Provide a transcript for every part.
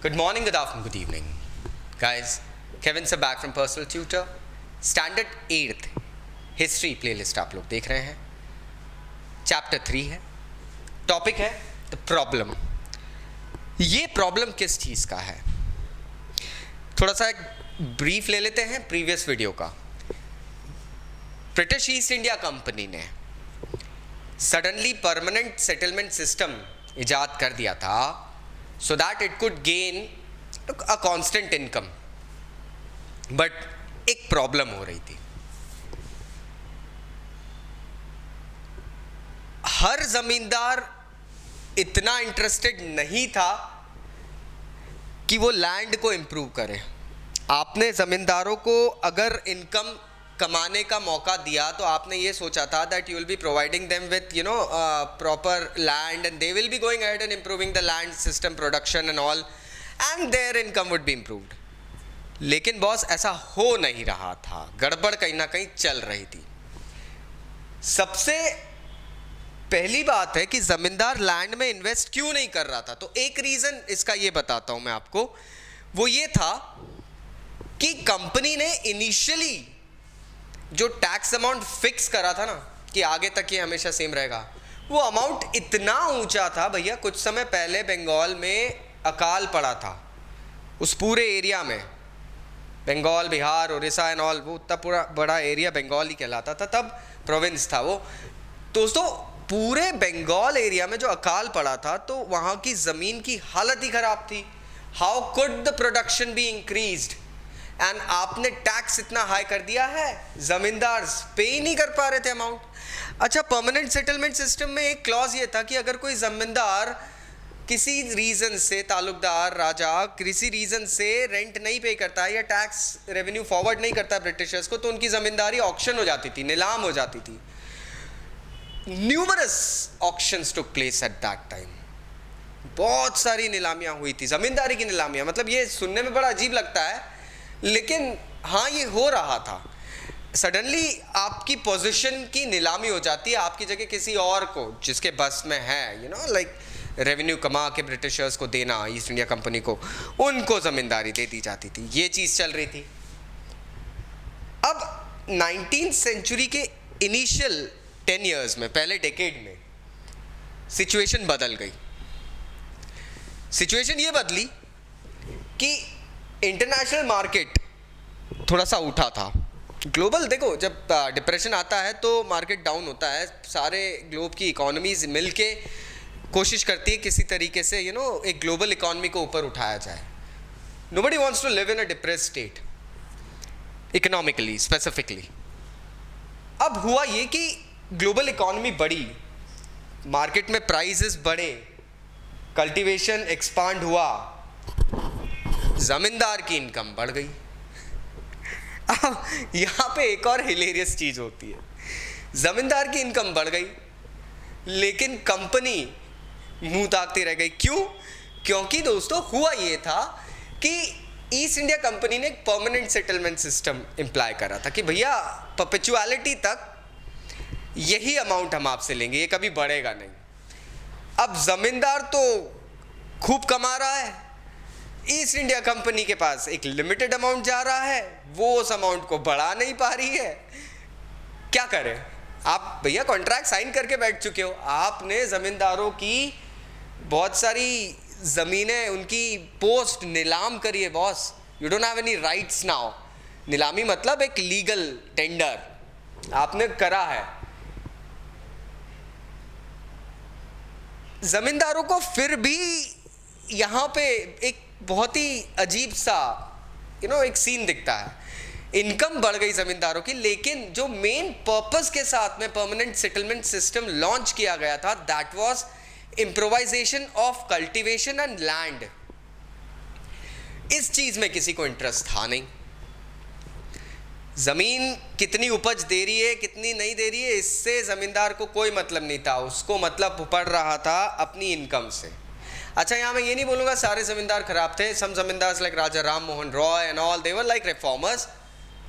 Good morning, good afternoon, good evening. Guys, Kevin sir back from Personal Tutor. Standard 8th History playlist आप लोग देख रहे हैं. Chapter 3 है. Topic है The Problem. ये प्रॉब्लम किस चीज़ का है? थोड़ा सा एक ब्रीफ ले लेते हैं प्रीवियस वीडियो का. ब्रिटिश ईस्ट इंडिया कंपनी ने सडनली परमानेंट सेटलमेंट सिस्टम इजाद कर दिया था so that it could gain a constant income. But एक प्रॉब्लम हो रही थी. हर जमींदार इतना इंटरेस्टेड नहीं था कि वो लैंड को इम्प्रूव करे. आपने जमींदारों को अगर इनकम कमाने का मौका दिया तो आपने ये सोचा था that you will be providing them with proper land and they will be going ahead and improving the land system production and all and their income would be improved. लेकिन बॉस ऐसा हो नहीं रहा था. गड़बड़ कहीं ना कहीं चल रही थी. सबसे पहली बात है कि जमींदार लैंड में इन्वेस्ट क्यों नहीं कर रहा था. तो एक रीजन इसका ये बताता हूं मैं आपको. वो ये था कि कंपनी ने इनिशियली जो टैक्स अमाउंट फिक्स करा था ना कि आगे तक ये हमेशा सेम रहेगा, वो अमाउंट इतना ऊंचा था भैया. कुछ समय पहले बंगाल में अकाल पड़ा था. उस पूरे एरिया में बंगाल, बिहार, उड़ीसा एंड ऑल, वो उतना पूरा बड़ा एरिया बंगाल ही कहलाता था. तब प्रोविंस था वो. दोस्तों पूरे बंगाल एरिया में जो अकाल पड़ा था तो वहाँ की ज़मीन की हालत ही ख़राब थी. How could the production be increased and आपने टैक्स इतना हाई कर दिया है, ज़मींदार पे ही नहीं कर पा रहे थे अमाउंट. अच्छा, परमानेंट सेटलमेंट सिस्टम में एक क्लॉज ये था कि अगर कोई ज़मींदार किसी रीज़न से, तालुकदार, राजा किसी रीज़न से रेंट नहीं पे करता है या टैक्स रेवेन्यू फॉरवर्ड नहीं करता ब्रिटिशर्स को, तो उनकी ज़मींदारी ऑक्शन हो जाती थी, नीलाम हो जाती थी. Numerous auctions took place at that time. बहुत सारी नीलामियाँ हुई थी, ज़मींदारी की नीलामियाँ. मतलब ये सुनने में बड़ा अजीब लगता है लेकिन हाँ, ये हो रहा था. सडनली आपकी पोजीशन की नीलामी हो जाती है, आपकी जगह किसी और को जिसके बस में है, लाइक रेवेन्यू कमा के ब्रिटिशर्स को देना, ईस्ट इंडिया कंपनी को, उनको ज़मींदारी दे दी जाती थी. ये चीज़ चल रही थी. अब 19th सेंचुरी के इनिशियल 10 years में, पहले डेकेड में सिचुएशन बदल गई. सिचुएशन ये बदली कि इंटरनेशनल मार्केट थोड़ा सा उठा था. ग्लोबल, देखो जब डिप्रेशन आता है तो मार्केट डाउन होता है. सारे ग्लोब की इकोनॉमीज मिलके कोशिश करती है किसी तरीके से एक ग्लोबल इकोनॉमी को ऊपर उठाया जाए. Nobody wants to live in a depressed state economically, specifically. अब हुआ ये कि ग्लोबल इकोनॉमी बढ़ी, मार्केट में प्राइसेस बढ़े, कल्टीवेशन एक्सपांड हुआ, जमींदार की इनकम बढ़ गई. अब यहाँ पे एक और हिलेरियस चीज होती है. जमींदार की इनकम बढ़ गई लेकिन कंपनी मुंह ताकती रह गई. क्यों? क्योंकि दोस्तों हुआ ये था कि ईस्ट इंडिया कंपनी ने एक परमानेंट सेटलमेंट सिस्टम इम्प्लाई करा था कि भैया परपेचुअलिटी तक यही अमाउंट हम आपसे लेंगे, ये कभी बढ़ेगा नहीं. अब जमींदार तो खूब कमा रहा है, ईस्ट इंडिया कंपनी के पास एक लिमिटेड अमाउंट जा रहा है, वो उस अमाउंट को बढ़ा नहीं पा रही है. क्या करें? आप भैया कॉन्ट्रैक्ट साइन करके बैठ चुके हो, आपने ज़मींदारों की बहुत सारी ज़मीनें, उनकी पोस्ट नीलाम करी है boss. You don't have any rights now. नीलामी मतलब एक लीगल टेंडर आपने करा है. ज़मींदारों को फिर भी यहाँ पे एक बहुत ही अजीब सा एक सीन दिखता है. इनकम बढ़ गई ज़मींदारों की, लेकिन जो मेन पर्पस के साथ में परमानेंट सेटलमेंट सिस्टम लॉन्च किया गया था, that was improvisation of cultivation and land. इस चीज़ में किसी को इंटरेस्ट था नहीं. ज़मीन कितनी उपज दे रही है, कितनी नहीं दे रही है, इससे ज़मींदार को कोई मतलब नहीं था. उसको मतलब पड़ रहा था अपनी इनकम से. अच्छा, यहाँ मैं ये नहीं बोलूँगा सारे ज़मींदार खराब थे. Some zamindar like Raja Ram Mohan Roy and all, they were like reformers.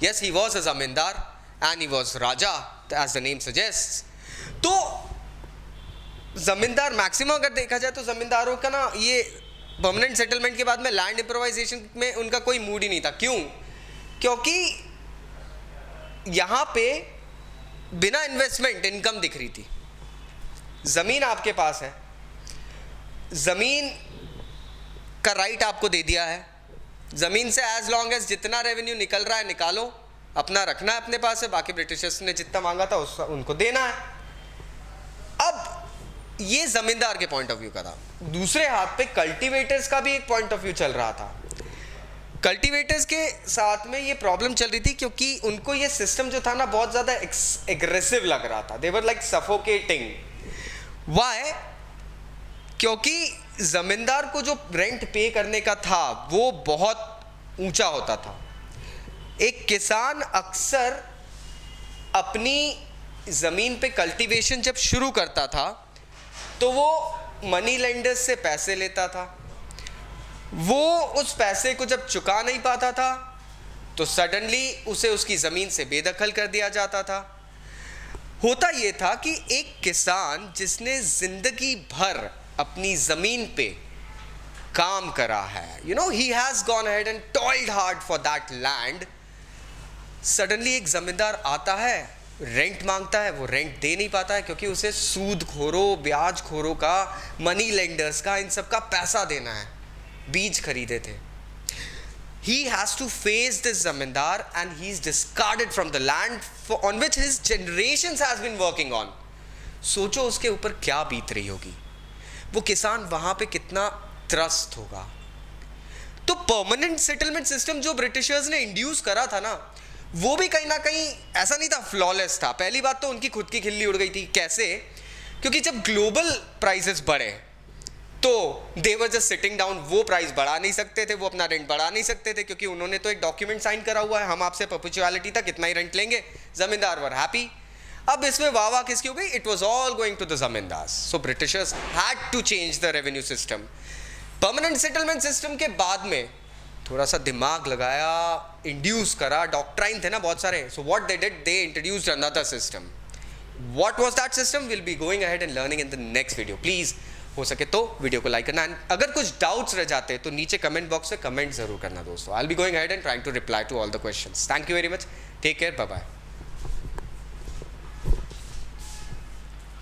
Yes, he was a zamindar and he was raja as the name suggest. तो ज़मींदार मैक्सिमम अगर देखा जाए तो ज़मींदारों का ना ये परमानेंट सेटलमेंट के बाद में लैंड इम्प्रोवाइजेशन में उनका कोई मूड ही नहीं था। क्यों? क्योंकि यहां पे बिना इन्वेस्टमेंट इनकम दिख रही थी। जमीन आपके पास है, जमीन का राइट आपको दे दिया है, जमीन से एज लॉन्ग एज जितना रेवेन्यू निकल रहा है निकालो, अपना रखना है अपने पास है, बाकी ब्रिटिशर्स ने जितना मांगा था उनको देना है। अब ये जमींदार के पॉइंट ऑफ व्यू का था। दूसरे हाथ पे कल्टीवेटर्स का भी एक पॉइंट ऑफ व्यू चल रहा था। कल्टीवेटर्स के साथ में ये प्रॉब्लम चल रही थी क्योंकि उनको ये सिस्टम जो था ना बहुत ज़्यादा एग्रेसिव लग रहा था। दे वर लाइक सफोकेटिंग। व्हाई? क्योंकि जमींदार को जो रेंट पे करने का था वो बहुत ऊंचा होता था। एक किसान अक्सर अपनी ज़मीन पे कल्टीवेशन जब शुरू करता था तो वो मनी लेंडर्स से पैसे लेता था। वो उस पैसे को जब चुका नहीं पाता था तो सडनली उसे उसकी ज़मीन से बेदखल कर दिया जाता था। होता ये था कि एक किसान जिसने ज़िंदगी भर अपनी ज़मीन पे काम करा है, you know, he has gone ahead and toiled hard for that land, suddenly एक ज़मींदार आता है, रेंट मांगता है, वो रेंट दे नहीं पाता है क्योंकि उसे सूद खोरों, ब्याज खोरों का, मनी लेंडर्स का, इन सब का पैसा देना है। बीज खरीदे थे। He has to face this zamindar and he's discarded from the land on which his generations has been working on. सोचो उसके ऊपर क्या बीत रही होगी, वो किसान वहां पे कितना त्रस्त होगा। तो परमानेंट सेटलमेंट सिस्टम जो ब्रिटिशर्स ने इंड्यूस करा था ना, वो भी कहीं ना कहीं ऐसा नहीं था फ्लॉलेस था। पहली बात तो उनकी खुद की खिल्ली उड़ गई थी। कैसे? क्योंकि जब ग्लोबल प्राइसेस बढ़े तो दे वर जस्ट सिटिंग डाउन, वो प्राइस बढ़ा नहीं सकते थे, वो अपना रेंट बढ़ा नहीं सकते थे क्योंकि उन्होंने तो एक डॉक्यूमेंट साइन करा हुआ है, हम आपसे परपेचुअलिटी तक इतना ही रेंट लेंगे। जमींदार वर हैप्पी। अब इसमें वाह किसकी हो गई? It was all going to the zamindars. So Britishers had to change the revenue system. Permanent settlement system के बाद में थोड़ा सा दिमाग लगाया, इंड्यूस करा, डॉक्ट्राइन थे ना बहुत सारे। So what they did, they introduced another system. What was that system? Will be going ahead and learning in the next video. Please हो सके तो वीडियो को लाइक करना। अगर कुछ डाउट्स रह जाते तो नीचे कमेंट बॉक्स में कमेंट जरूर करना दोस्तों। I will be going ahead and trying to reply to all the questions. Thank you very much. Take care, bye bye.